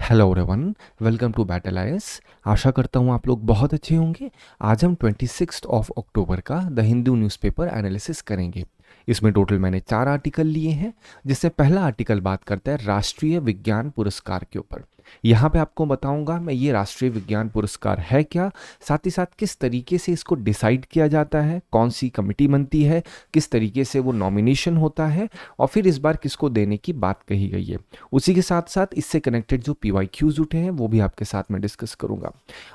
Hello everyone, welcome to battle IAS. आशा करता हूँ आप लोग बहुत अच्छे होंगे। आज हम 26 ऑफ अक्टूबर का द हिंदू न्यूज़पेपर एनालिसिस करेंगे। इसमें टोटल मैंने 4 आर्टिकल लिए हैं, जिससे पहला आर्टिकल बात करता है राष्ट्रीय विज्ञान पुरस्कार के ऊपर। यहाँ पे आपको बताऊंगा मैं ये राष्ट्रीय विज्ञान पुरस्कार है क्या, साथ ही साथ किस तरीके से इसको डिसाइड किया जाता है, कौन सी कमिटी बनती है, किस तरीके से वो नॉमिनेशन होता है और फिर इस बार किसको देने की बात कही गई है। उसी के साथ साथ इससे कनेक्टेड जो पीवाईक्यूज उठे हैं वो भी आपके साथ में डिस्कस करूंगा।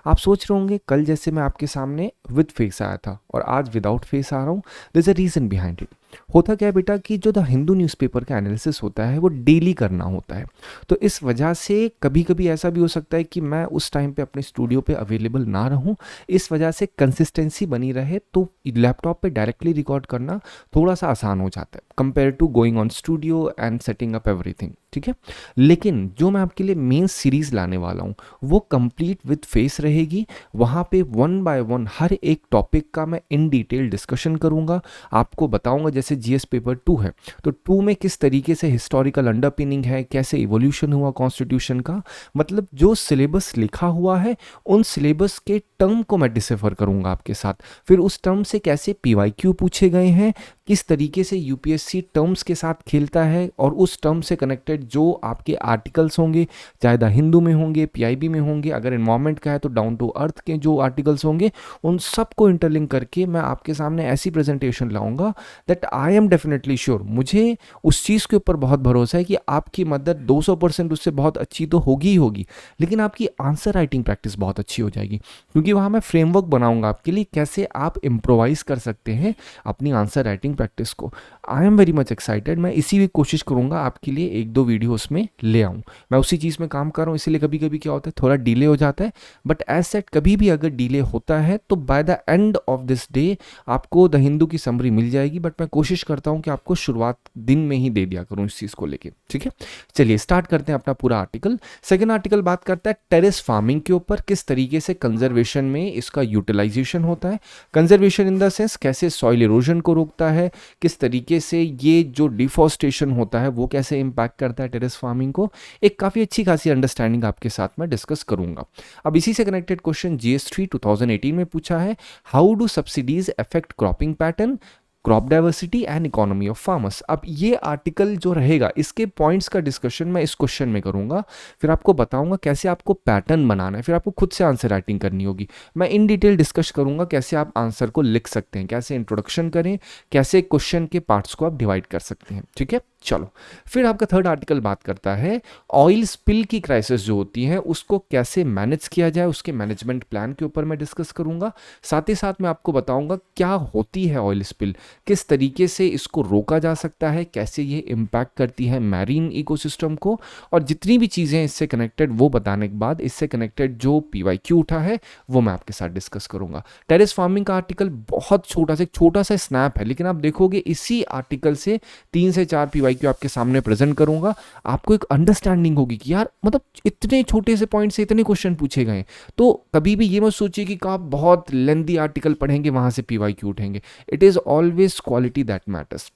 आप सोच रहे होंगे कल जैसे मैं आपके सामने विद फेस आया था और आज विदाउट फेस आ रहा हूँ, there is a reason behind it. होता क्या है बेटा कि जो द हिंदू न्यूज़पेपर का एनालिसिस होता है वो डेली करना होता है, तो इस वजह से कभी कभी ऐसा भी हो सकता है कि मैं उस टाइम पे अपने स्टूडियो पे अवेलेबल ना रहूं। इस वजह से कंसिस्टेंसी बनी रहे तो लैपटॉप पे डायरेक्टली रिकॉर्ड करना थोड़ा सा आसान हो जाता है compare to going on studio and setting up everything, ठीक है। लेकिन जो मैं आपके लिए मेन सीरीज लाने वाला हूँ वो कंप्लीट विद फेस रहेगी। वहाँ पे वन बाय वन हर एक टॉपिक का मैं इन डिटेल डिस्कशन करूँगा, आपको बताऊंगा। जैसे जीएस पेपर 2 है तो 2 में किस तरीके से हिस्टोरिकल अंडरपिनिंग है, कैसे इवोल्यूशन हुआ कॉन्स्टिट्यूशन का, मतलब जो सिलेबस लिखा हुआ है उन सिलेबस के टर्म को मैं डिसेफर करूंगा आपके साथ। फिर उस टर्म से कैसे पीवाईक्यू पूछे गए हैं, किस तरीके से यूपीएससी टर्म्स के साथ खेलता है और उस टर्म से कनेक्टेड जो आपके आर्टिकल्स होंगे, चाहे द हिंदू में होंगे, पीआईबी में होंगे, अगर एनवायरमेंट का है तो डाउन टू अर्थ के जो आर्टिकल्स होंगे, उन सबको इंटरलिंक करके मैं आपके सामने ऐसी प्रेजेंटेशन लाऊंगा that I am definitely sure, मुझे उस चीज़ के ऊपर बहुत भरोसा है कि आपकी मदद 200% उससे बहुत अच्छी तो होगी ही होगी, लेकिन आपकी आंसर राइटिंग प्रैक्टिस बहुत अच्छी हो जाएगी, क्योंकि वहाँ मैं फ्रेमवर्क बनाऊंगा आपके लिए कैसे आप इम्प्रोवाइज कर सकते हैं अपनी आंसर राइटिंग प्रैक्टिस को। I am very much excited. मैं इसी भी कोशिश करूंगा आपके लिए एक दो वीडियो उसमें ले आऊँ। मैं उसी चीज़ में काम कर रहा हूँ, इसीलिए कभी कभी क्या होता है थोड़ा डिले हो जाता है, बट एज सेट कभी भी अगर डिले होता है तो by the end of this day आपको द हिंदू की समरी मिल जाएगी। बट मैं कोशिश करता हूँ कि आपको शुरुआत दिन में ही दे दिया करूँ इस चीज़ को लेके, ठीक है। चलिए स्टार्ट करते हैं अपना पूरा आर्टिकल। सेकेंड आर्टिकल बात करता है टेरेस फार्मिंग के ऊपर, किस तरीके से कंजर्वेशन में इसका यूटिलाइजेशन होता है। कंजर्वेशन इन द सेंस कैसे सॉइल इरोजन को रोकता है, किस तरीके से ये जो डिफॉरेस्टेशन होता है वो कैसे इंपैक्ट करता है टेरेस फार्मिंग को। एक काफ़ी अच्छी खासी अंडरस्टैंडिंग आपके साथ में डिस्कस करूंगा। अब इसी से कनेक्टेड क्वेश्चन जीएस 3 2018 में पूछा है, how do subsidies affect cropping pattern, crop diversity and economy of farmers. अब ये आर्टिकल जो रहेगा इसके पॉइंट्स का डिस्कशन मैं इस क्वेश्चन में करूंगा, फिर आपको बताऊंगा कैसे आपको पैटर्न बनाना है, फिर आपको खुद से आंसर राइटिंग करनी होगी। मैं इन डिटेल डिस्कस करूंगा कैसे आप आंसर को लिख सकते हैं, कैसे इंट्रोडक्शन करें, कैसे क्वेश्चन के पार्ट्स को आप डिवाइड कर सकते हैं, ठीक है। चलो फिर आपका थर्ड आर्टिकल बात करता है ऑयल स्पिल की क्राइसिस जो होती है उसको कैसे मैनेज किया जाए, उसके मैनेजमेंट प्लान के ऊपर मैं डिस्कस करूंगा। साथ ही साथ मैं आपको बताऊंगा क्या होती है ऑयल स्पिल, किस तरीके से इसको रोका जा सकता है, कैसे ये इम्पैक्ट करती है मैरीन इकोसिस्टम को, और जितनी भी चीज़ें इससे कनेक्टेड वो बताने के बाद इससे कनेक्टेड जो पीवाईक्यू उठा है वो मैं आपके साथ डिस्कस करूंगा। टेरेस फार्मिंग का आर्टिकल बहुत छोटा सा स्नैप है, लेकिन आप देखोगे इसी आर्टिकल से 3 से 4 पीवाईक्यू आपके सामने प्रेजेंट करूंगा, आपको एक अंडरस्टैंडिंग होगी कि यार मतलब इतने छोटे से पॉइंट से इतने क्वेश्चन पूछे गए। तो कभी भी ये मत सोचिए कि आप बहुत लेंदी आर्टिकल पढ़ेंगे वहां से पीवाईक्यू उठेंगे। It is always quality that matters.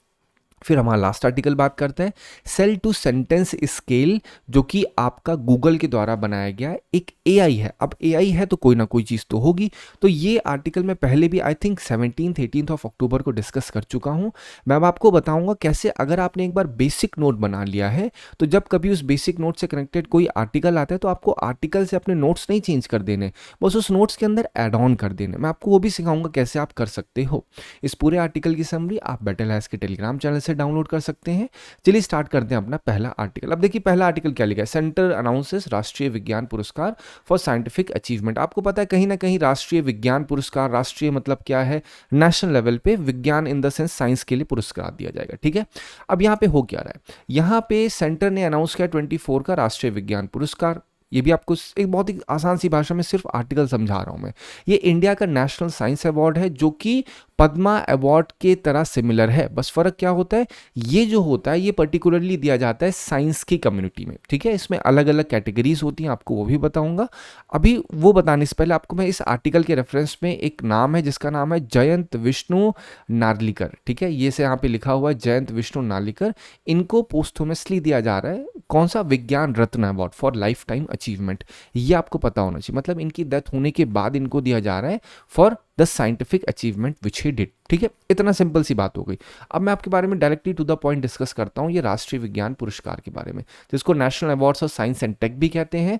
फिर हमारा लास्ट आर्टिकल बात करता है सेल टू सेंटेंस स्केल, जो कि आपका गूगल के द्वारा बनाया गया एक एआई है। अब एआई है तो कोई ना कोई चीज़ तो होगी, तो ये आर्टिकल मैं पहले भी आई थिंक 17 ऑफ अक्टूबर को डिस्कस कर चुका हूँ। मैं अब आपको बताऊंगा कैसे अगर आपने एक बार बेसिक नोट बना लिया है तो जब कभी उस बेसिक नोट से कनेक्टेड कोई आर्टिकल आता है तो आपको आर्टिकल से अपने नोट्स नहीं चेंज कर देने, बस उस नोट्स के अंदर एड ऑन कर देने। मैं आपको वो भी सिखाऊंगा कैसे आप कर सकते हो। इस पूरे आर्टिकल की समरी आप बैटल हैस के टेलीग्राम चैनल से डाउनलोड कर सकते हैं। चलिए स्टार्ट करते हैं अपना पहला आर्टिकल। अब देखिए पहला आर्टिकल क्या लिखा है, सेंटर अनाउंसेस राष्ट्रीय विज्ञान पुरस्कार फॉर साइंटिफिक अचीवमेंट। आपको पता है कहीं ना कहीं राष्ट्रीय विज्ञान पुरस्कार, राष्ट्रीय मतलब क्या है, नेशनल लेवल पे विज्ञान इन द सेंस साइंस के लिए पुरस्कार दिया जाएगा, ठीक है। अब यहाँ पे हो क्या रहा है, यहाँ पे सेंटर ने अनाउंस किया 24 का राष्ट्रीय विज्ञान पुरस्कार। ये भी आपको एक बहुत ही आसान सी भाषा में सिर्फ आर्टिकल समझा रहा हूं मैं। ये इंडिया का नेशनल साइंस अवार्ड है जो कि पद्मा अवार्ड के तरह सिमिलर है, बस फर्क क्या होता है, ये जो होता है ये पर्टिकुलरली दिया जाता है साइंस की कम्युनिटी में, ठीक है। इसमें अलग अलग कैटेगरीज होती हैं, आपको वो भी बताऊंगा। अभी वो बताने से पहले आपको मैं इस आर्टिकल के रेफरेंस में एक नाम है जिसका नाम है जयंत विष्णु नार्लिकर, ठीक है। ये से यहाँ पे लिखा हुआ है जयंत विष्णु नार्लिकर। इनको पोस्टहुमसली दिया जा रहा है कौन सा, Vigyan Ratna award for lifetime achievement. ये आपको पता होना चाहिए, मतलब इनकी डेथ होने के बाद इनको दिया जा रहा है for the scientific achievement which he did, ठीक है। इतना सिंपल सी बात हो गई। अब मैं आपके बारे में directly to the point discuss करता हूँ, ये राष्ट्रीय विज्ञान पुरस्कार के बारे में, जिसको national awards of science and tech भी कहते हैं।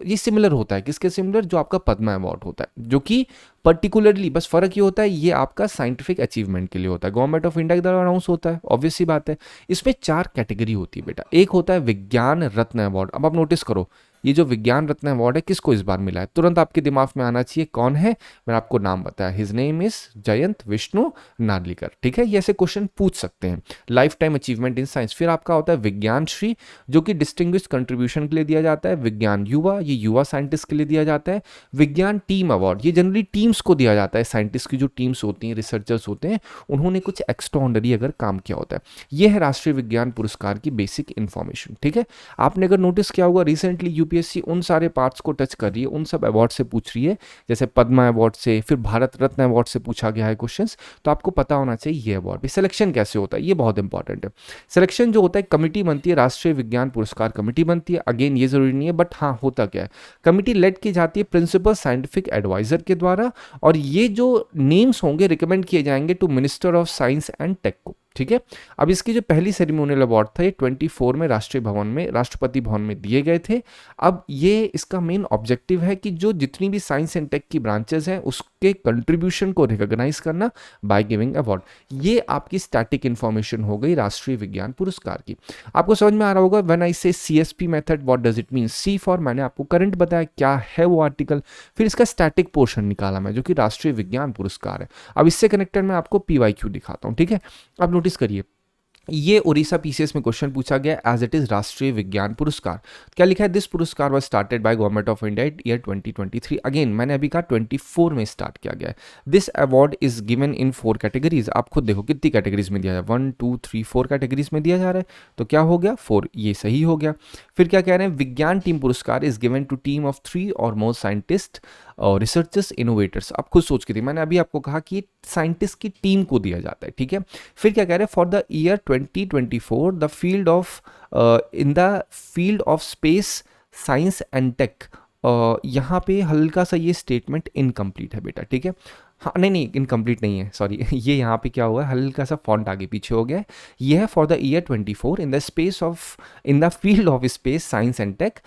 ये सिमिलर होता है, किसके सिमिलर, जो आपका पद्मा अवार्ड होता है, जो कि पर्टिकुलरली बस फर्क ये होता है ये आपका साइंटिफिक अचीवमेंट के लिए होता है, गवर्नमेंट ऑफ इंडिया के द्वारा अनाउंस होता है, ऑब्वियस सी बात है। इसमें 4 कैटेगरी होती है बेटा। एक होता है विज्ञान रत्न अवार्ड। अब आप नोटिस करो, ये जो विज्ञान रत्न अवार्ड है किसको इस बार मिला है, तुरंत आपके दिमाग में आना चाहिए कौन है, मैंने आपको नाम बताया, his name is Jayant Vishnu Narlikar, ठीक है। ये ऐसे क्वेश्चन पूछ सकते हैं, life time achievement in science. फिर आपका होता है विज्ञान श्री, जो कि डिस्टिंग्विश्ड कंट्रीब्यूशन के लिए दिया जाता है। विज्ञान युवा, ये युवा साइंटिस्ट के लिए दिया जाता है। विज्ञान टीम अवार्ड, ये जनरली टीम्स को दिया जाता है, साइंटिस्ट की जो टीम्स होती हैं, रिसर्चर्स होते हैं, उन्होंने कुछ एक्स्ट्राऑर्डिनरी अगर काम किया होता है। ये है राष्ट्रीय विज्ञान पुरस्कार की बेसिक इन्फॉर्मेशन, ठीक है। आपने अगर नोटिस किया होगा रिसेंटली यूपीएससी उन सारे पार्ट्स को टच कर रही है, उन सब अवार्ड से पूछ रही है, जैसे पद्मा अवार्ड से, फिर भारत रत्न अवार्ड से पूछा गया है क्वेश्चंस। तो आपको पता होना चाहिए ये अवार्ड भी सिलेक्शन कैसे होता है, ये बहुत इंपॉर्टेंट है। सिलेक्शन जो होता है, कमिटी बनती है, राष्ट्रीय विज्ञान पुरस्कार कमेटी बनती है। अगेन ये जरूरी नहीं है, बट हाँ होता क्या है, कमिटी लेड की जाती है प्रिंसिपल साइंटिफिक एडवाइजर के द्वारा, और ये जो नेम्स होंगे रिकमेंड किए जाएंगे to minister of science and tech को, ठीक है। अब इसकी जो पहली सेरेमोनियल अवार्ड था ये 24 में राष्ट्रीय भवन में, राष्ट्रपति भवन में दिए गए थे। अब ये इसका मेन ऑब्जेक्टिव है कि जो जितनी भी साइंस एंड टेक की ब्रांचेस हैं उसके कंट्रीब्यूशन को रिकॉग्नाइज करना बाय गिविंग अवार्ड। ये आपकी स्टैटिक इंफॉर्मेशन हो गई राष्ट्रीय विज्ञान पुरस्कार की। आपको समझ में आ रहा होगा, when I say CSP method what does it mean. See for मैंने आपको करंट बताया क्या है वो आर्टिकल, फिर इसका स्टैटिक पोर्शन निकाला मैं, जो कि राष्ट्रीय विज्ञान पुरस्कार है। अब इससे कनेक्टेड मैं आपको पीवाईक्यू दिखाता हूं, ठीक है। अब नोटिस करिए, ये उड़ीसा पीसीएस में क्वेश्चन पूछा गया एज इट इज राष्ट्रीय विज्ञान पुरस्कार। क्या लिखा है, दिस पुरस्कार was started by government of India year 2023। Again मैंने अभी कहा 24 में स्टार्ट किया गया है। This award is given in 4 categories. आप खुद देखो कितनी कैटेगरीज में दिया जाए, 1 2 3 4 कैटेगरीज में दिया जा रहा है, तो क्या हो गया 4, ये सही हो गया। फिर क्या कह रहे हैं, विज्ञान टीम पुरस्कार is given to team of 3 और मोर साइंटिस्ट और रिसर्चर्स इनोवेटर्स। आप खुद सोच के थी, मैंने अभी आपको कहा कि साइंटिस्ट की टीम को दिया जाता है, ठीक है। फिर क्या कह रहे हैं, for the year 2024 the field of in the field of space science and tech. यहाँ पे हल्का सा ये स्टेटमेंट इनकम्प्लीट है बेटा, ठीक है। हाँ नहीं इनकम्प्लीट नहीं है, सॉरी ये यहाँ पे क्या हुआ है, हल्का सा फॉन्ट आगे पीछे हो गया है। ये है for the year 24 in the field of space science and tech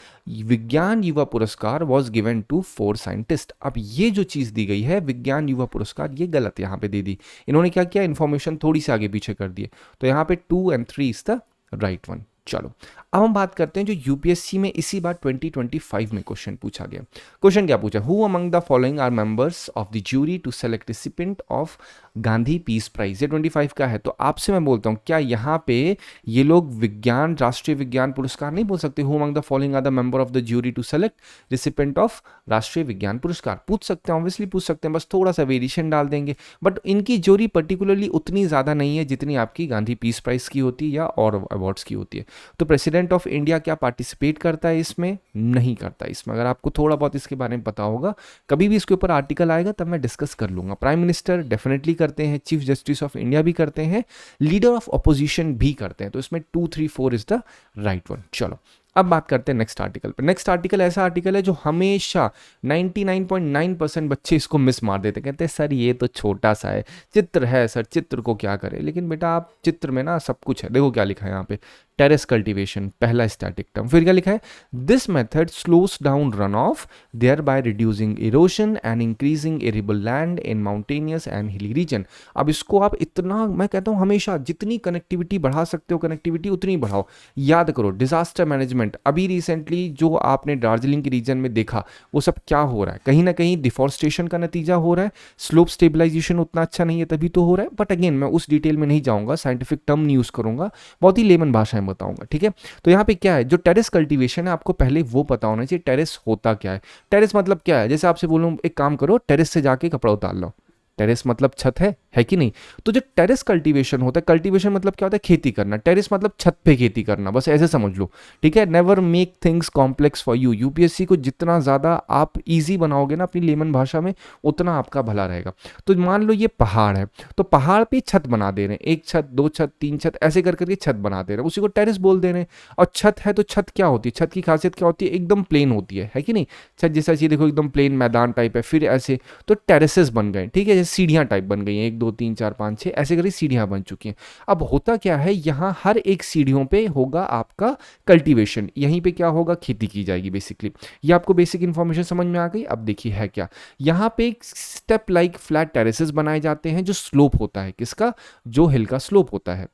विज्ञान युवा पुरस्कार वॉज गिवन टू 4 साइंटिस्ट। अब ये जो चीज़ दी गई है विज्ञान युवा पुरस्कार, ये गलत यहाँ पे दे दी इन्होंने। क्या किया, इन्फॉर्मेशन थोड़ी सी आगे पीछे कर दिए, तो यहाँ पे 2 और 3 इज द राइट वन। चलो अब हम बात करते हैं जो यूपीएससी में इसी बार 2025 में क्वेश्चन पूछा गया। क्वेश्चन क्या पूछा, who among the following are members of the jury to select recipient of Gandhi peace prize. ये 25 का है, तो आपसे मैं बोलता हूं क्या यहाँ पे ये लोग विज्ञान राष्ट्रीय विज्ञान पुरस्कार नहीं बोल सकते, who among the following are the member of the jury to select recipient of राष्ट्रीय विज्ञान पुरस्कार। पूछ सकते हैं, ऑब्वियसली पूछ सकते हैं, बस थोड़ा सा वेरिएशन डाल देंगे। बट इनकी ज्यूरी पर्टिकुलरली उतनी ज़्यादा नहीं है जितनी आपकी गांधी पीस प्राइज की होती है या और अवार्ड्स की होती है। तो प्रेसिडेंट ऑफ इंडिया क्या पार्टिसिपेट करता है इसमें, नहीं करता इसमें। अगर आपको थोड़ा बहुत इसके बारे में पता होगा, कभी भी इसके ऊपर आर्टिकल आएगा तब मैं डिस्कस कर लूंगा। प्राइम मिनिस्टर डेफिनेटली करते हैं, चीफ जस्टिस ऑफ इंडिया भी करते हैं, लीडर ऑफ अपोजिशन भी करते हैं। तो इसमें 2 3 4 इज द राइट वन। चलो अब बात करते हैं नेक्स्ट आर्टिकल पर। नेक्स्ट आर्टिकल ऐसा आर्टिकल है जो हमेशा 99.9% बच्चे इसको मिस मार देते, कहते हैं सर ये तो छोटा सा है, चित्र है सर, चित्र को क्या करें। लेकिन बेटा आप चित्र में ना सब कुछ है। देखो क्या लिखा है यहाँ पे, टेरेस कल्टीवेशन पहला स्टैटिक टर्म। फिर क्या लिखा है, this method slows down runoff thereby reducing erosion and increasing arable land in mountainous and hilly region. अब इसको आप इतना, मैं कहता हूँ हमेशा जितनी कनेक्टिविटी बढ़ा सकते हो कनेक्टिविटी उतनी बढ़ाओ। याद करो डिजास्टर मैनेजमेंट, अभी रिसेंटली जो आपने दार्जिलिंग के रीजन में देखा वो सब क्या हो रहा है, कहीं ना कहीं डिफॉरेस्टेशन का नतीजा हो रहा है। स्लोप स्टेबलाइजेशन उतना अच्छा नहीं है तभी तो हो रहा है। बट अगेन मैं उस डिटेल में नहीं जाऊंगा, साइंटिफिक टर्म नहीं यूज करूंगा, बहुत ही लेमन भाषा में बताऊंगा, ठीक है। तो यहाँ पे क्या है, जो टेरेस कल्टीवेशन है आपको पहले वो पता होना चाहिए टेरेस होता क्या है। टेरेस मतलब क्या है, जैसे आपसे बोलूं एक काम करो टेरेस से जाके कपड़ा उतार लो, टेरेस मतलब छत है, है कि नहीं। तो जो टेरेस कल्टीवेशन होता है, कल्टीवेशन मतलब क्या होता है, खेती करना, टेरेस मतलब छत पे खेती करना, बस ऐसे समझ लो, ठीक है। Never make things complex for you, UPSC को जितना ज़्यादा आप इजी बनाओगे ना अपनी लेमन भाषा में, उतना आपका भला रहेगा। तो मान लो ये पहाड़ है, तो पहाड़ पे छत बना दे रहे हैं, एक छत, दो छत, तीन छत, ऐसे कर करके छत बना दे रहे हैं, उसी को टेरेस बोल दे रहे हैं। और छत है तो छत क्या होती है, छत की खासियत क्या होती है, एकदम प्लेन होती है कि नहीं। छत जैसा चीज देखो एकदम प्लेन मैदान टाइप है, फिर ऐसे तो टेरेसेस बन गए, ठीक है, जैसे सीढ़ियां टाइप बन गई हैं, 1 2 3 4 5 6 ऐसे करके सीढ़ियां बन चुकी हैं। अब होता क्या है, यहाँ हर एक सीढ़ियों पे होगा आपका कल्टीवेशन, यहीं पे क्या होगा, खेती की जाएगी बेसिकली। ये आपको बेसिक इन्फॉर्मेशन समझ में आ गई। अब देखिए है क्या, यहाँ पे एक स्टेप लाइक फ्लैट टेरेसेस बनाए जाते हैं, जो स्लोप होता है किसका, जो हिल का स्लोप होता है।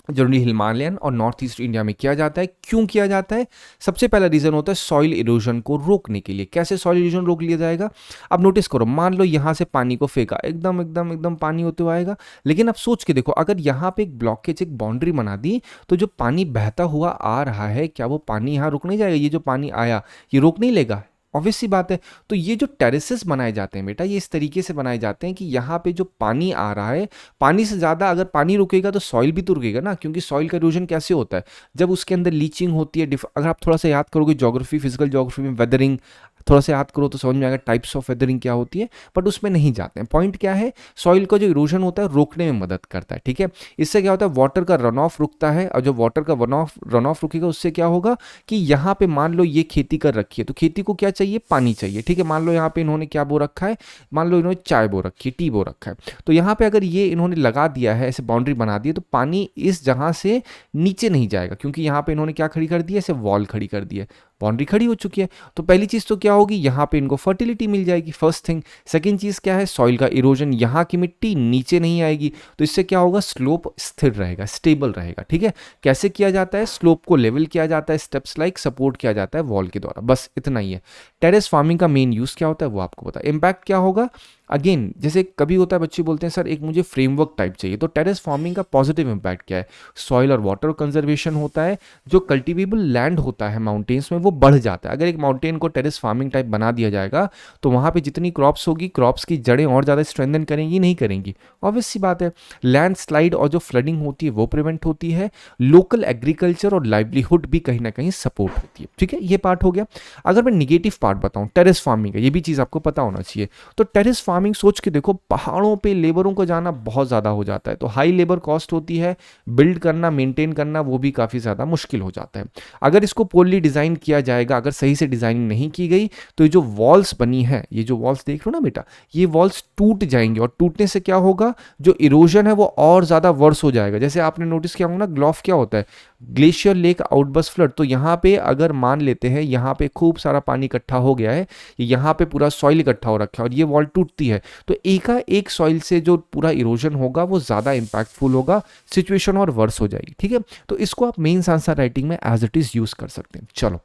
जनरली हिमालयन और नॉर्थ ईस्ट इंडिया में किया जाता है। क्यों किया जाता है, सबसे पहला रीजन होता है सॉइल इरोजन को रोकने के लिए। कैसे सॉइल इरोजन रोक लिया जाएगा, अब नोटिस करो, मान लो यहां से पानी को फेंका, एकदम एकदम एकदम पानी होते हुए आएगा, लेकिन अब सोच के देखो, अगर यहां पे एक ब्लॉकेज, एक बाउंड्री बना दी, तो जो पानी बहता हुआ आ रहा है, क्या वो पानी यहां रुक नहीं जाएगा, ये जो पानी आया ये रोक नहीं लेगा, ऑब्वियस सी बात है। तो ये जो टेरेसेस बनाए जाते हैं बेटा, ये इस तरीके से बनाए जाते हैं कि यहाँ पे जो पानी आ रहा है, पानी से ज़्यादा अगर पानी रुकेगा तो सॉइल भी तो रुकेगा ना, क्योंकि सॉइल का इरोजन कैसे होता है, जब उसके अंदर लीचिंग होती है। अगर आप थोड़ा सा याद करोगे ज्योग्राफी, फिजिकल ज्योग्राफी में वेदरिंग थोड़ा सा याद करो तो समझ में आएगा टाइप्स ऑफ वेदरिंग क्या होती है, बट उसमें नहीं जाते हैं। पॉइंट क्या है, सॉइल का जो इरोजन होता है रोकने में मदद करता है, ठीक है। इससे क्या होता है, वाटर का रन ऑफ रुकता है, और जो वाटर का रन ऑफ रुकेगा उससे क्या होगा कि यहाँ पे मान लो ये खेती कर रखी है, तो खेती को क्या चाहिए, पानी चाहिए, ठीक है। मान लो यहाँ पे इन्होंने क्या बो रखा है, मान लो इन्होंने चाय बो रखी है, टी बो रखा है, तो यहाँ पे अगर ये इन्होंने लगा दिया है, ऐसे बाउंड्री बना दी है, तो पानी इस जगह से नीचे नहीं जाएगा, क्योंकि यहाँ पे इन्होंने क्या खड़ी कर दी है, ऐसे वॉल खड़ी कर दी है, बाउंड्री खड़ी हो चुकी है। तो पहली चीज तो क्या होगी, यहाँ पे इनको फर्टिलिटी मिल जाएगी, फर्स्ट थिंग। सेकंड चीज क्या है, सॉइल का इरोजन, यहाँ की मिट्टी नीचे नहीं आएगी, तो इससे क्या होगा, स्लोप स्थिर रहेगा, स्टेबल रहेगा, ठीक है। कैसे किया जाता है, स्लोप को लेवल किया जाता है, स्टेप्स लाइक सपोर्ट किया जाता है वॉल के द्वारा, बस इतना ही है। टेरेस फार्मिंग का मेन यूज क्या होता है वो आपको पता है। इम्पैक्ट क्या होगा, अगेन जैसे कभी होता है बच्चे बोलते हैं सर एक मुझे फ्रेमवर्क टाइप चाहिए, तो टेरेस फार्मिंग का पॉजिटिव इंपैक्ट क्या है, सॉइल और वाटर कंजर्वेशन होता है, जो कल्टीवेबल लैंड होता है माउंटेन्स में वो बढ़ जाता है। अगर एक माउंटेन को टेरेस फार्मिंग टाइप बना दिया जाएगा, तो वहाँ पे जितनी क्रॉप्स होगी, क्रॉप्स की जड़ें और ज़्यादा स्ट्रेंथन करेंगी, नहीं करेंगी, ऑब्वियस सी बात है। लैंड स्लाइड और जो फ्लडिंग होती है वो प्रिवेंट होती है, लोकल एग्रीकल्चर और लाइवलीहुड भी कहीं ना कहीं सपोर्ट होती है, ठीक है। ये पार्ट हो गया। अगर मैं निगेटिव पार्ट बताऊं टेरेस फार्मिंग का, ये भी चीज़ आपको पता होना चाहिए। तो टेरेस फार्मिंग सोच के देखो, पहाड़ों पे लेबरों को जाना बहुत ज़्यादा हो जाता है, तो हाई लेबर कॉस्ट होती है, बिल्ड करना, मेंटेन करना वो भी काफ़ी ज़्यादा मुश्किल हो जाता है। अगर इसको पोरली डिज़ाइन किया जाएगा, अगर सही से डिज़ाइनिंग नहीं की गई, तो ये जो वॉल्स बनी है, ये जो वॉल्स देख लो ना बेटा, ये वॉल्स टूट जाएंगे, और टूटने से क्या होगा, जो इरोजन है वो और ज़्यादा वर्स हो जाएगा। जैसे आपने नोटिस किया होगा ना, ग्लॉफ क्या होता है, ग्लेशियर लेक आउटबर्स्ट फ्लड, तो यहाँ पे अगर मान लेते हैं यहाँ पे खूब सारा पानी इकट्ठा हो गया है, यहाँ पे पूरा सॉइल इकट्ठा हो रखा है और ये वॉल टूटती है, तो एक सॉइल से जो पूरा इरोजन होगा वो ज़्यादा इंपैक्टफुल होगा, सिचुएशन और वर्स हो जाएगी, ठीक है। तो इसको आप मेंस आंसर राइटिंग में एज इट इज़ यूज़ कर सकते हैं। चलो,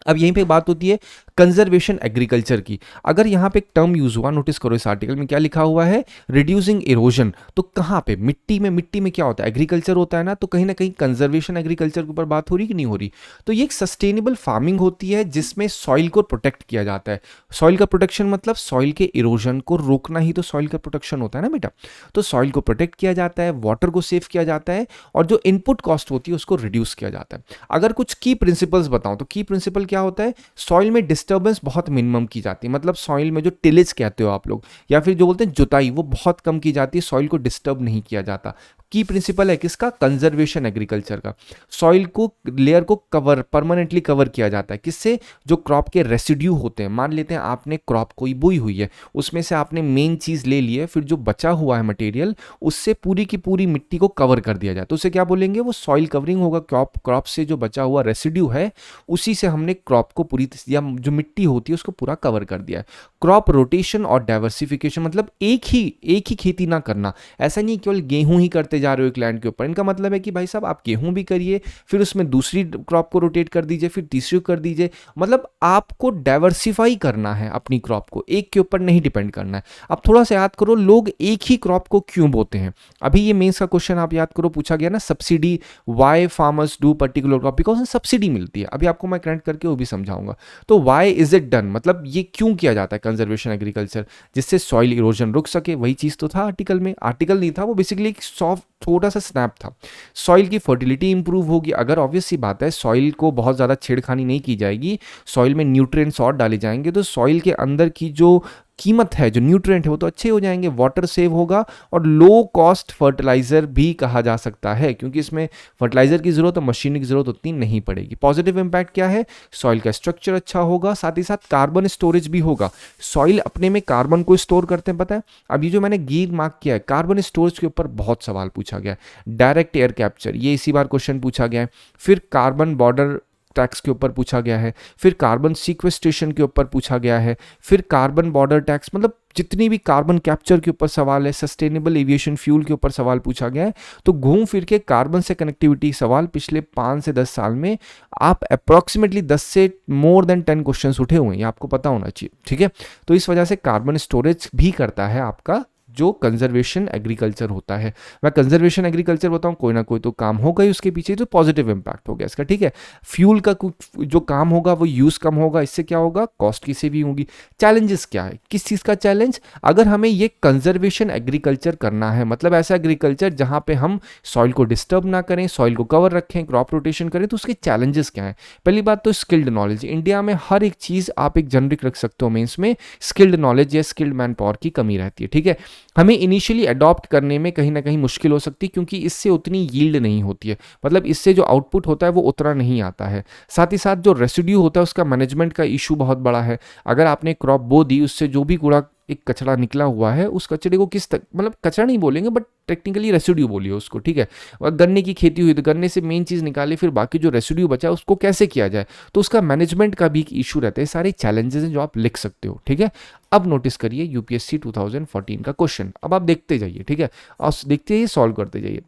अब यहीं पे बात होती है कंजर्वेशन एग्रीकल्चर की। अगर यहाँ पे एक टर्म यूज हुआ, नोटिस करो इस आर्टिकल में क्या लिखा हुआ है, रिड्यूसिंग इरोजन, तो कहाँ पे, मिट्टी में क्या होता है, एग्रीकल्चर होता है ना, तो कहीं ना कहीं कंजर्वेशन एग्रीकल्चर के ऊपर बात हो रही कि नहीं हो रही। तो ये एक सस्टेनेबल फार्मिंग होती है जिसमें सॉइल को प्रोटेक्ट किया जाता है। सॉइल का प्रोटेक्शन मतलब सॉइल के इरोजन को रोकना ही तो सॉइल का प्रोटेक्शन होता है ना बेटा। तो सॉइल को प्रोटेक्ट किया जाता है, वाटर को सेव किया जाता है, और जो इनपुट कॉस्ट होती है उसको रिड्यूस किया जाता है। अगर कुछ की प्रिंसिपल्स बताऊं तो की प्रिंसिपल क्या होता है, सॉइल में डिस्टर्बेंस बहुत मिनिमम की जाती है, मतलब सॉइल में जो टिलेज कहते हो आप लोग, या फिर जो बोलते हैं जुताई, वो बहुत कम की जाती है, सॉइल को डिस्टर्ब नहीं किया जाता। की प्रिंसिपल है किसका, कंजर्वेशन एग्रीकल्चर का। सॉइल को, लेयर को कवर, परमानेंटली कवर किया जाता है, किससे, जो क्रॉप के रेसिड्यू होते हैं। मान लेते हैं आपने क्रॉप कोई बोई हुई है, उसमें से आपने मेन चीज ले ली है, फिर जो बचा हुआ है मटेरियल, उससे पूरी की पूरी मिट्टी को कवर कर दिया जाए, तो उसे क्या बोलेंगे, वो सॉइल कवरिंग होगा। क्रॉप से जो बचा हुआ रेसिड्यू है, उसी से हमने क्रॉप को पूरी, या जो मिट्टी होती है उसको पूरा कवर कर दिया है। क्रॉप रोटेशन और डाइवर्सिफिकेशन मतलब एक ही खेती ना करना, ऐसा नहीं केवल गेहूं ही करते करते जा रहे हो एक लैंड के ऊपर। इनका मतलब है कि भाई साहब आप गेहूं भी करिए, फिर उसमें दूसरी क्रॉप को रोटेट कर दीजिए, फिर तीसरी को कर दीजिए। मतलब आपको डाइवर्सिफाई करना है अपनी क्रॉप को, एक के ऊपर नहीं डिपेंड करना है। अब थोड़ा सा याद करो लोग एक ही क्रॉप को क्यों बोते हैं। अभी ये मेंस का क्वेश्चन आप याद करो, पूछा गया ना subsidy, why farmers do particular crop, because subsidy मिलती है। अभी आपको मैं कनेक्ट करके वो भी समझाऊंगा। तो वाई इज इट डन, मतलब ये क्यों किया जाता है कंजर्वेशन एग्रीकल्चर, जिससे सॉइल इरोजन रुक सके। वही चीज तो था आर्टिकल में, आर्टिकल नहीं था वो, बेसिकली एक सॉफ्ट छोटा सा स्नैप था। सॉइल की फर्टिलिटी इंप्रूव होगी अगर, ऑब्वियस सी बात है, सॉइल को बहुत ज़्यादा छेड़खानी नहीं की जाएगी, सॉइल में न्यूट्रिएंट्स और डाले जाएंगे तो सॉइल के अंदर की जो कीमत है, जो न्यूट्रिएंट है, वो तो अच्छे हो जाएंगे, वाटर सेव होगा, और लो कॉस्ट फर्टिलाइजर भी कहा जा सकता है क्योंकि इसमें फर्टिलाइजर की जरूरत और मशीनरी की जरूरत उतनी नहीं पड़ेगी। पॉजिटिव इंपैक्ट क्या है, सॉइल का स्ट्रक्चर अच्छा होगा, साथ ही साथ कार्बन स्टोरेज भी होगा। सॉइल अपने में कार्बन को स्टोर करते हैं, पता है। अब ये जो मैंने गीर मार्क किया है, कार्बन स्टोरेज के ऊपर बहुत सवाल पूछा गया है। डायरेक्ट एयर कैप्चर, ये इसी बार क्वेश्चन पूछा गया है। फिर कार्बन बॉर्डर टैक्स के ऊपर पूछा गया है, फिर कार्बन सीक्वेस्ट्रेशन के ऊपर पूछा गया है, फिर कार्बन बॉर्डर टैक्स, मतलब जितनी भी कार्बन कैप्चर के ऊपर सवाल है, सस्टेनेबल एविएशन फ्यूल के ऊपर सवाल पूछा गया है। तो घूम फिर के कार्बन से कनेक्टिविटी सवाल पिछले 5 से 10 साल में आप अप्रॉक्सीमेटली 10 से मोर देन 10 क्वेश्चंस उठे हुए हैं, ये आपको पता होना चाहिए, ठीक है। तो इस वजह से कार्बन स्टोरेज भी करता है आपका जो कंजर्वेशन एग्रीकल्चर होता है। मैं कंजर्वेशन एग्रीकल्चर बताऊं, कोई ना कोई तो काम होगा ही उसके पीछे, तो पॉजिटिव इंपैक्ट हो गया इसका, ठीक है। फ्यूल का जो काम होगा वो यूज कम होगा, इससे क्या होगा, कॉस्ट की सेविंग होगी। चैलेंजेस क्या है, किस चीज का चैलेंज, अगर हमें ये कंजर्वेशन एग्रीकल्चर करना है, मतलब ऐसा एग्रीकल्चर जहां पे हम सॉइल को डिस्टर्ब ना करें, सॉइल को कवर रखें, क्रॉप रोटेशन करें, तो उसके चैलेंजेस क्या है। पहली बात तो स्किल्ड नॉलेज, इंडिया में हर एक चीज आप एक जनरिक रख सकते हो मेंस में, स्किल्ड नॉलेज या स्किल्ड मैन पावर की कमी रहती है, ठीक है। हमें इनिशियली अडॉप्ट करने में कहीं ना कहीं मुश्किल हो सकती है क्योंकि इससे उतनी यील्ड नहीं होती है, मतलब इससे जो आउटपुट होता है वो उतना नहीं आता है। साथ ही साथ जो रेसिड्यू होता है उसका मैनेजमेंट का इशू बहुत बड़ा है। अगर आपने क्रॉप बो दी, उससे जो भी कूड़ा एक कचरा निकला हुआ है, उस कचरे को किस तक, मतलब कचरा नहीं बोलेंगे बट टेक्निकली रेसिड्यू बोलिए उसको, ठीक है। और गन्ने की खेती हुई तो गन्ने से मेन चीज़ निकाले, फिर बाकी जो रेसिड्यू बचा उसको कैसे किया जाए, तो उसका मैनेजमेंट का भी एक इशू रहता है। सारे चैलेंजेस हैं जो आप लिख सकते हो, ठीक है। अब नोटिस करिए यूपीएससी 2014 का क्वेश्चन, अब आप देखते जाइए, ठीक है, और देखते जाइए, सॉल्व करते जाइए।